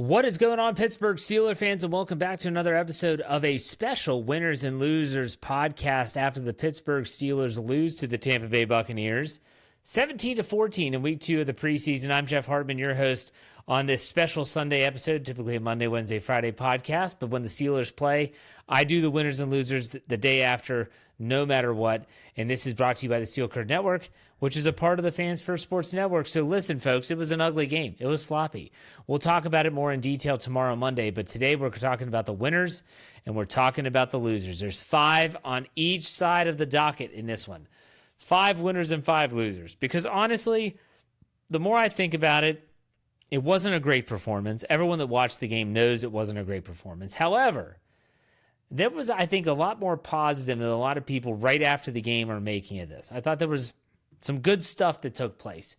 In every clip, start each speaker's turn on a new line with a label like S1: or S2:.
S1: What is going on, Pittsburgh Steelers fans, and welcome back to another episode of a special Winners and Losers podcast after the Pittsburgh Steelers lose to the Tampa Bay Buccaneers 17-14 in week 2 of the preseason. I'm Jeff Hartman, your host on this special Sunday episode, typically a Monday, Wednesday, Friday podcast. But when the Steelers play, I do the Winners and Losers the day after, no matter what. And this is brought to you by the Steel Curd Network, which is a part of the Fans First Sports Network. So listen, folks, it was an ugly game. It was sloppy. We'll talk about it more in detail tomorrow, Monday. But today we're talking about the winners and we're talking about the losers. There's 5 on each side of the docket in this one. 5 winners and 5 losers. Because honestly, the more I think about it, it wasn't a great performance. Everyone that watched the game knows it wasn't a great performance. However, there was, I think, a lot more positive than a lot of people right after the game are making of this. I thought there was some good stuff that took place.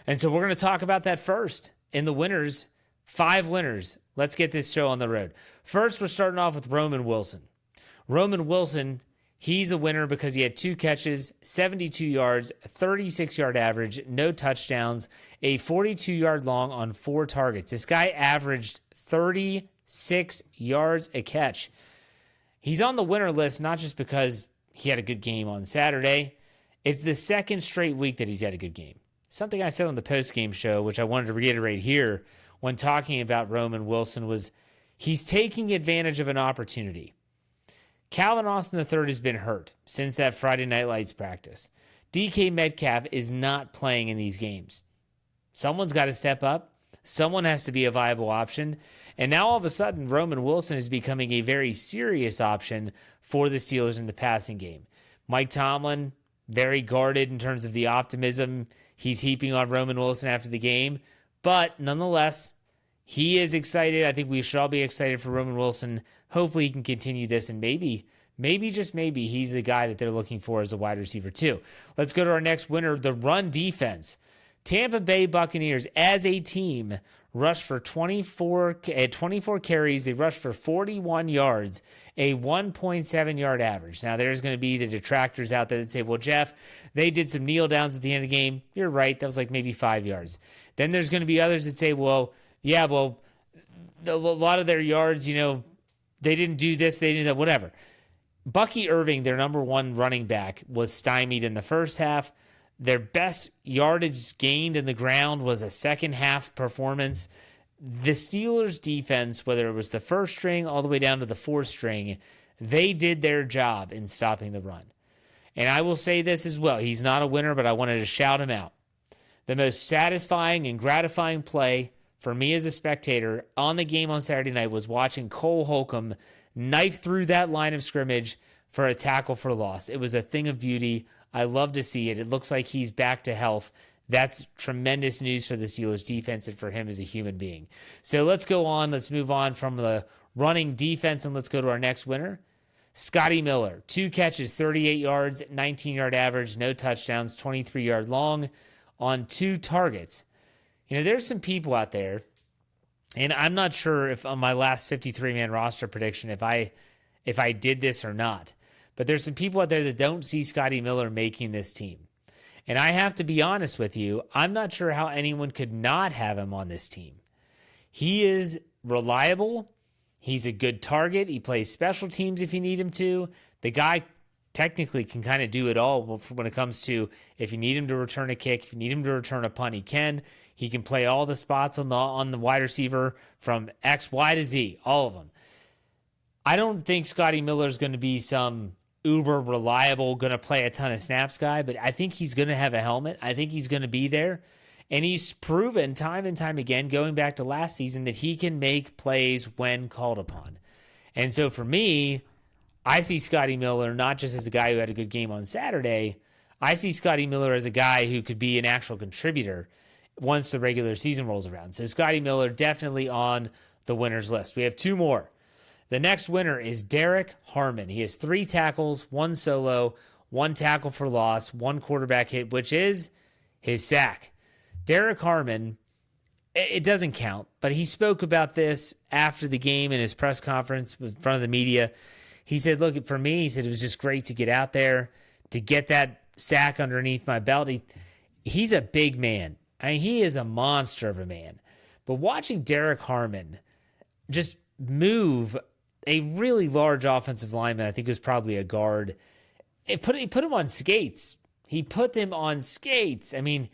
S1: And so we're going to talk about that first. In the winners, 5 winners. Let's get this show on the road. First, we're starting off with Roman Wilson. Roman Wilson, he's a winner because he had 2 catches, 72 yards, 36-yard average, no touchdowns, a 42-yard long on 4 targets. This guy averaged 36 yards a catch. He's on the winner list not just because he had a good game on Saturday. It's the second straight week that he's had a good game. Something I said on the post-game show, which I wanted to reiterate here when talking about Roman Wilson, was he's taking advantage of an opportunity. Calvin Austin III has been hurt since that Friday Night Lights practice. DK Metcalf is not playing in these games. Someone's got to step up. Someone has to be a viable option. And now all of a sudden, Roman Wilson is becoming a very serious option for the Steelers in the passing game. Mike Tomlin, very guarded in terms of the optimism he's heaping on Roman Wilson after the game. But nonetheless, he is excited. I think we should all be excited for Roman Wilson. Hopefully he can continue this, and maybe, just maybe, he's the guy that they're looking for as a wide receiver too. Let's go to our next winner, the run defense. Tampa Bay Buccaneers, as a team, rushed for 24 carries. They rushed for 41 yards, a 1.7-yard average. Now, there's going to be the detractors out there that say, well, Jeff, they did some kneel downs at the end of the game. You're right. That was like maybe 5 yards. Then there's going to be others that say, well, yeah, well, a lot of their yards, they didn't do this, they didn't do that, whatever. Bucky Irving, their number 1 running back, was stymied in the first half. Their best yardage gained in the ground was a second half performance. The Steelers defense, whether it was the first string all the way down to the 4th string, they did their job in stopping the run. And I will say this as well. He's not a winner, but I wanted to shout him out. The most satisfying and gratifying play for me as a spectator on the game on Saturday night was watching Cole Holcomb knife through that line of scrimmage for a tackle for loss. It was a thing of beauty. I love to see it. It looks like he's back to health. That's tremendous news for the Steelers defense and for him as a human being. So let's go on. Let's move on from the running defense and let's go to our next winner. Scotty Miller, 2 catches, 38 yards, 19-yard average, no touchdowns, 23-yard long on 2 targets. There's some people out there, and I'm not sure if on my last 53-man roster prediction if I did this or not, but there's some people out there that don't see Scotty Miller making this team. And I have to be honest with you, I'm not sure how anyone could not have him on this team. He is reliable. He's a good target. He plays special teams if you need him to. The guy technically can kind of do it all when it comes to if you need him to return a kick, if you need him to return a punt, he can. He can play all the spots on the wide receiver from X, Y to Z, all of them. I don't think Scotty Miller is going to be some uber reliable, going to play a ton of snaps guy, but I think he's going to have a helmet. I think he's going to be there. And he's proven time and time again, going back to last season, that he can make plays when called upon. And so for me, I see Scotty Miller not just as a guy who had a good game on Saturday. I see Scotty Miller as a guy who could be an actual contributor once the regular season rolls around. So Scotty Miller definitely on the winners list. We have 2 more. The next winner is Jeff Hartman. He has 3 tackles, 1 solo, 1 tackle for loss, 1 quarterback hit, which is his sack. Jeff Hartman, it doesn't count, but he spoke about this after the game in his press conference in front of the media. He said, look, for me, he said it was just great to get out there, to get that sack underneath my belt. He's a big man. I mean, he is a monster of a man. But watching Jeff Hartman just move a really large offensive lineman. I think it was probably a guard. He put him on skates. He put them on skates. I mean,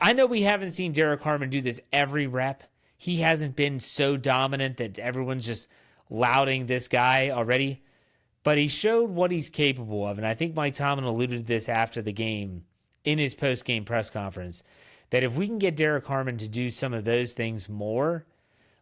S1: I know we haven't seen Derek Hartman do this every rep. He hasn't been so dominant that everyone's just lauding this guy already. But he showed what he's capable of. And I think Mike Tomlin alluded to this after the game in his post-game press conference, that if we can get Derek Hartman to do some of those things more,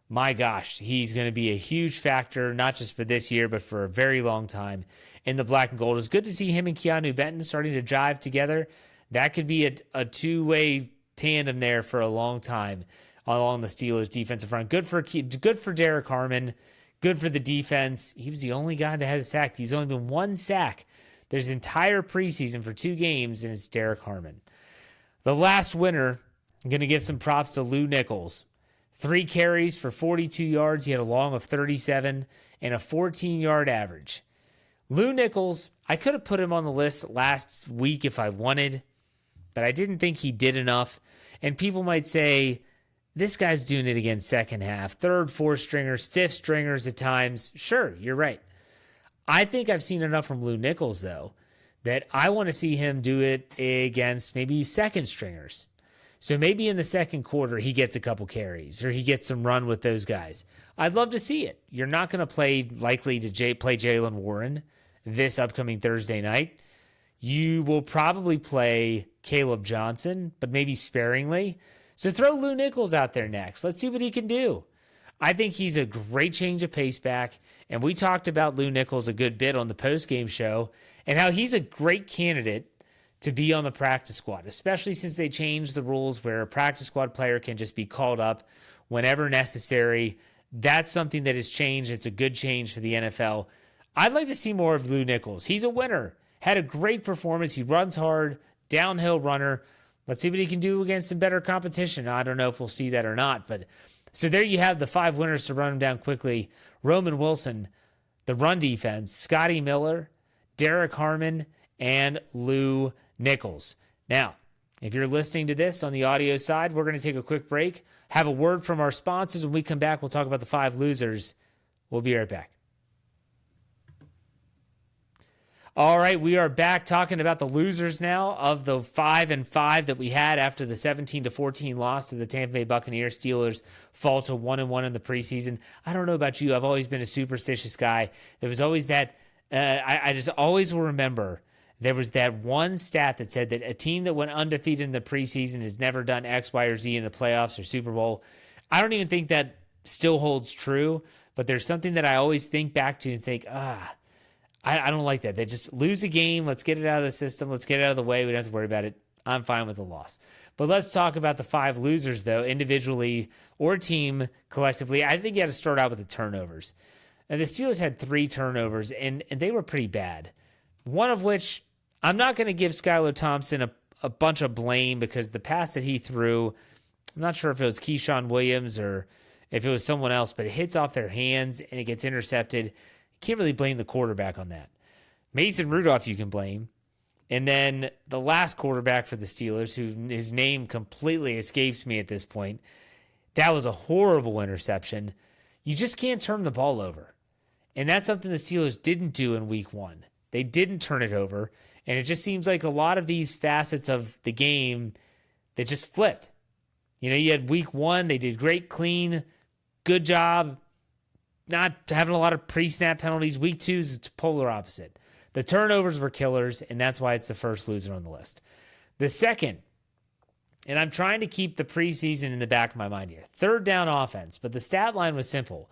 S1: my gosh, he's going to be a huge factor, not just for this year, but for a very long time in the black and gold. It's good to see him and Keanu Benton starting to jive together. That could be a two-way tandem there for a long time along the Steelers' defensive front. Good for Derek Hartman. Good for the defense. He was the only guy that had a sack. He's only been one sack. There's entire preseason for 2 games, and it's Derek Hartman. The last winner, I'm going to give some props to Lew Nichols. 3 carries for 42 yards. He had a long of 37 and a 14-yard average. Lew Nichols, I could have put him on the list last week if I wanted, but I didn't think he did enough. And people might say, this guy's doing it again second half. 3rd, 4th stringers, 5th stringers at times. Sure, you're right. I think I've seen enough from Lew Nichols, though, that I want to see him do it against maybe 2nd stringers. So maybe in the second quarter, he gets a couple carries or he gets some run with those guys. I'd love to see it. You're not going to play Jaylen Warren this upcoming Thursday night. You will probably play Caleb Johnson, but maybe sparingly. So throw Lew Nichols out there next. Let's see what he can do. I think he's a great change of pace back, and we talked about Lew Nichols a good bit on the post-game show and how he's a great candidate to be on the practice squad, especially since they changed the rules where a practice squad player can just be called up whenever necessary. That's something that has changed. It's a good change for the NFL. I'd like to see more of Lew Nichols. He's a winner. Had a great performance. He runs hard, downhill runner. Let's see what he can do against some better competition. I don't know if we'll see that or not. But so there you have the 5 winners to run them down quickly. Roman Wilson, the run defense, Scotty Miller, Derek Hartman, and Lew Nichols. Now, if you're listening to this on the audio side, we're going to take a quick break, have a word from our sponsors. When we come back, we'll talk about the 5 losers. We'll be right back. All right, we are back talking about the losers now of the 5-5 that we had after the 17-14 loss to the Tampa Bay Buccaneers. Steelers fall to 1-1 in the preseason. I don't know about you. I've always been a superstitious guy. There was always that. I just always will remember there was that one stat that said that a team that went undefeated in the preseason has never done X, Y, or Z in the playoffs or Super Bowl. I don't even think that still holds true, but there's something that I always think back to and think, I don't like that. They just lose a game. Let's get it out of the system. Let's get it out of the way. We don't have to worry about it. I'm fine with the loss. But let's talk about the 5 losers, though, individually or team collectively. I think you had to start out with the turnovers. And the Steelers had 3 turnovers, and they were pretty bad. One of which, I'm not going to give Skylar Thompson a bunch of blame because the pass that he threw, I'm not sure if it was Keyshawn Williams or if it was someone else, but it hits off their hands and it gets intercepted. Can't really blame the quarterback on that. Mason Rudolph you can blame. And then the last quarterback for the Steelers, who his name completely escapes me at this point, that was a horrible interception. You just can't turn the ball over. And that's something the Steelers didn't do in week 1. They didn't turn it over. And it just seems like a lot of these facets of the game that just flipped. You know, you had week 1, they did great, clean, good job. Not having a lot of pre-snap penalties. Week 2 is it's polar opposite. The turnovers were killers, and that's why it's the first loser on the list. The second, and I'm trying to keep the preseason in the back of my mind here, 3rd down offense, but the stat line was simple.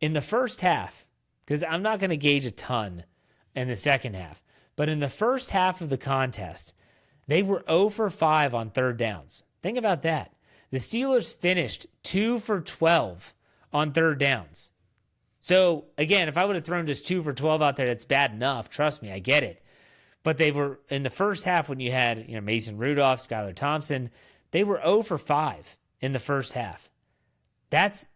S1: In the first half, because I'm not going to gauge a ton in the second half, but in the first half of the contest, they were 0 for 5 on 3rd downs. Think about that. The Steelers finished 2 for 12 on 3rd downs. So, again, if I would have thrown just 2 for 12 out there, that's bad enough. Trust me, I get it. But they were, in the first half when you had Mason Rudolph, Skylar Thompson, they were 0 for 5 in the first half. That's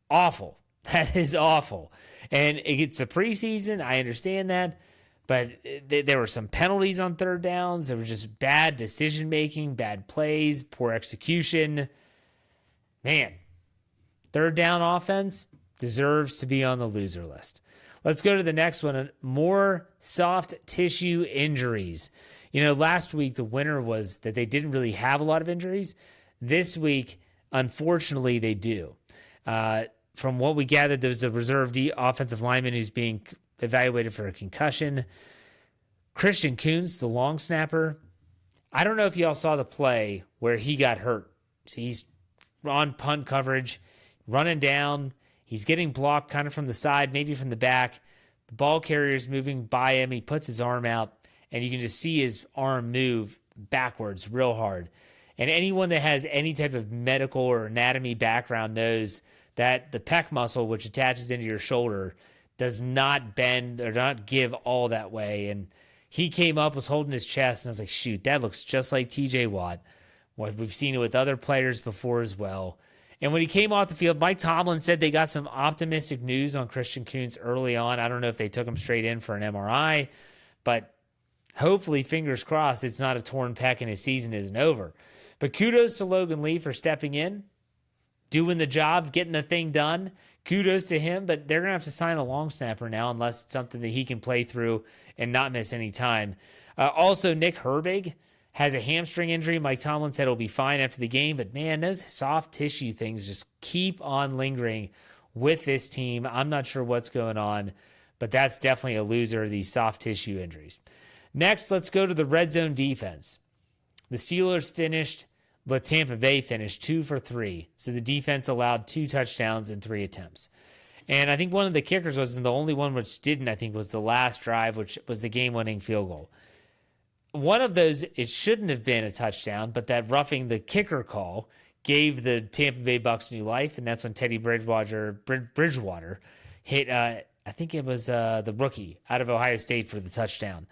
S1: awful. That is awful. And it's a preseason. I understand that. But there were some penalties on 3rd downs. There were just bad decision-making, bad plays, poor execution. Man, 3rd down offense, deserves to be on the loser list. Let's go to the next one. More soft tissue injuries. Last week the winner was that they didn't really have a lot of injuries. This week, unfortunately, they do. From what we gathered, there's a reserve offensive lineman who's being evaluated for a concussion. Christian Kuntz, the long snapper, I don't know if y'all saw the play where he got hurt. So he's on punt coverage, running down. He's getting blocked kind of from the side, maybe from the back. The ball carrier's moving by him. He puts his arm out, and you can just see his arm move backwards real hard. And anyone that has any type of medical or anatomy background knows that the pec muscle, which attaches into your shoulder, does not bend or not give all that way. And he came up, was holding his chest, and I was like, shoot, that looks just like TJ Watt. We've seen it with other players before as well. And when he came off the field, Mike Tomlin said they got some optimistic news on Christian Kuntz early on. I don't know if they took him straight in for an MRI, but hopefully, fingers crossed, it's not a torn pec and his season isn't over. But kudos to Logan Lee for stepping in, doing the job, getting the thing done. Kudos to him, but they're going to have to sign a long snapper now unless it's something that he can play through and not miss any time. Also, Nick Herbig has a hamstring injury. Mike Tomlin said it'll be fine after the game, but man, those soft tissue things just keep on lingering with this team. I'm not sure what's going on, but that's definitely a loser, these soft tissue injuries. Next, let's go to the red zone defense. The Steelers finished, but Tampa Bay finished 2 for 3. So the defense allowed 2 touchdowns in 3 attempts. And I think one of the kickers was, and the only one which didn't, I think, was the last drive, which was the game-winning field goal. One of those, it shouldn't have been a touchdown, but that roughing the kicker call gave the Tampa Bay Bucs new life, and that's when Teddy Bridgewater hit, I think it was the rookie out of Ohio State for the touchdown.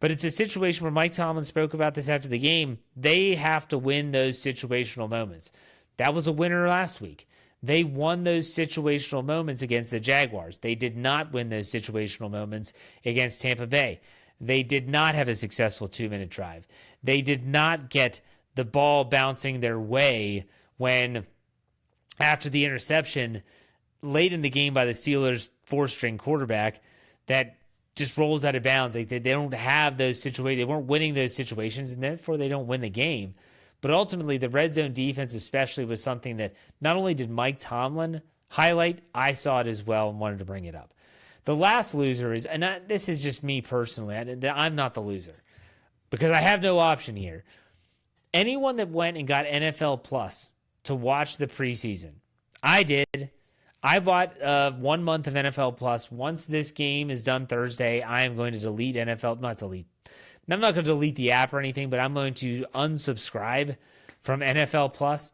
S1: But it's a situation where Mike Tomlin spoke about this after the game. They have to win those situational moments. That was a winner last week. They won those situational moments against the Jaguars. They did not win those situational moments against Tampa Bay. They did not have a successful 2-minute drive. They did not get the ball bouncing their way when, after the interception late in the game by the Steelers' 4th-string quarterback, that just rolls out of bounds. Like they don't have those situations. They weren't winning those situations, and therefore they don't win the game. But ultimately, the red zone defense especially was something that not only did Mike Tomlin highlight, I saw it as well and wanted to bring it up. The last loser is, and this is just me personally, I'm not the loser because I have no option here. Anyone that went and got NFL Plus to watch the preseason, I did. I bought 1 month of NFL Plus. Once this game is done Thursday, I am going to delete NFL. I'm not going to delete the app or anything, but I'm going to unsubscribe from NFL Plus.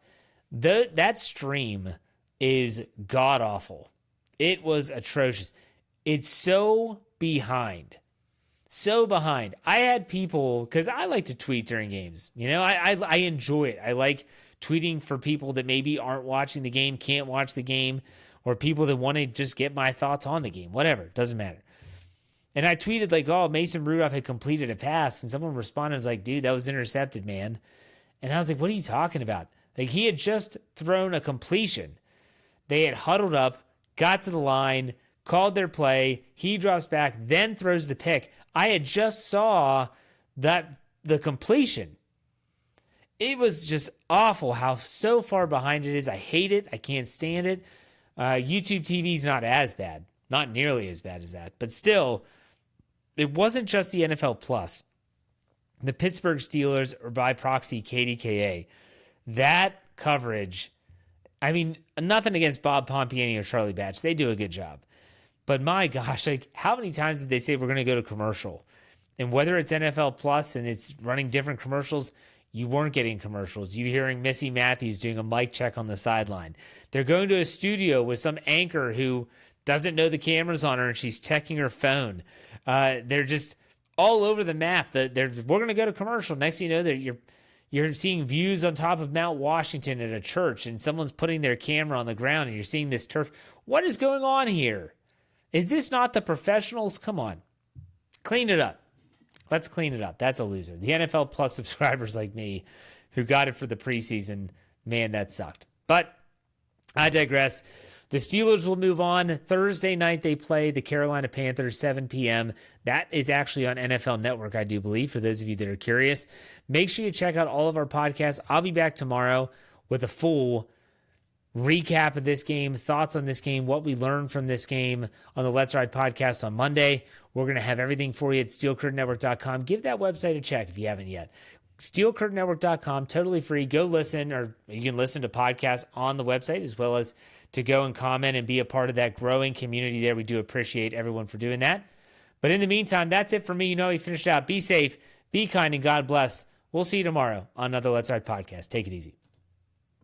S1: That stream is god-awful. It was atrocious. It's so behind. So behind. I had people, because I like to tweet during games. I enjoy it. I like tweeting for people that maybe aren't watching the game, can't watch the game, or people that want to just get my thoughts on the game. Whatever. It doesn't matter. And I tweeted Mason Rudolph had completed a pass, and someone responded and was like, dude, that was intercepted, man. And I was like, what are you talking about? He had just thrown a completion. They had huddled up, got to the line, called their play. He drops back, then throws the pick. I had just saw the completion. It was just awful how so far behind it is. I hate it. I can't stand it. YouTube TV is not as bad. Not nearly as bad as that. But still, it wasn't just the NFL Plus. The Pittsburgh Steelers, or by proxy, KDKA, that coverage, I mean, nothing against Bob Pompiani or Charlie Batch. They do a good job. But my gosh, how many times did they say we're going to go to commercial? And whether it's NFL Plus and it's running different commercials, you weren't getting commercials. You're hearing Missy Matthews doing a mic check on the sideline. They're going to a studio with some anchor who doesn't know the camera's on her and she's checking her phone. They're just all over the map. We're going to go to commercial. Next thing you know, you're seeing views on top of Mount Washington at a church, and someone's putting their camera on the ground, and you're seeing this turf. What is going on here? Is this not the professionals? Come on. Clean it up. Let's clean it up. That's a loser. The NFL Plus subscribers like me who got it for the preseason, man, that sucked. But I digress. The Steelers will move on. Thursday night, they play the Carolina Panthers, 7 p.m. That is actually on NFL Network, I do believe, for those of you that are curious. Make sure you check out all of our podcasts. I'll be back tomorrow with a full recap of this game, thoughts on this game, what we learned from this game on the Let's Ride podcast on Monday. We're going to have everything for you at steelcurtainnetwork.com. Give that website a check if you haven't yet. steelcurtainnetwork.com, totally free. Go listen, or you can listen to podcasts on the website as well as to go and comment and be a part of that growing community there. We do appreciate everyone for doing that. But in the meantime, that's it for me. You know, we finished out. Be safe, be kind, and God bless. We'll see you tomorrow on another Let's Ride podcast. Take it easy.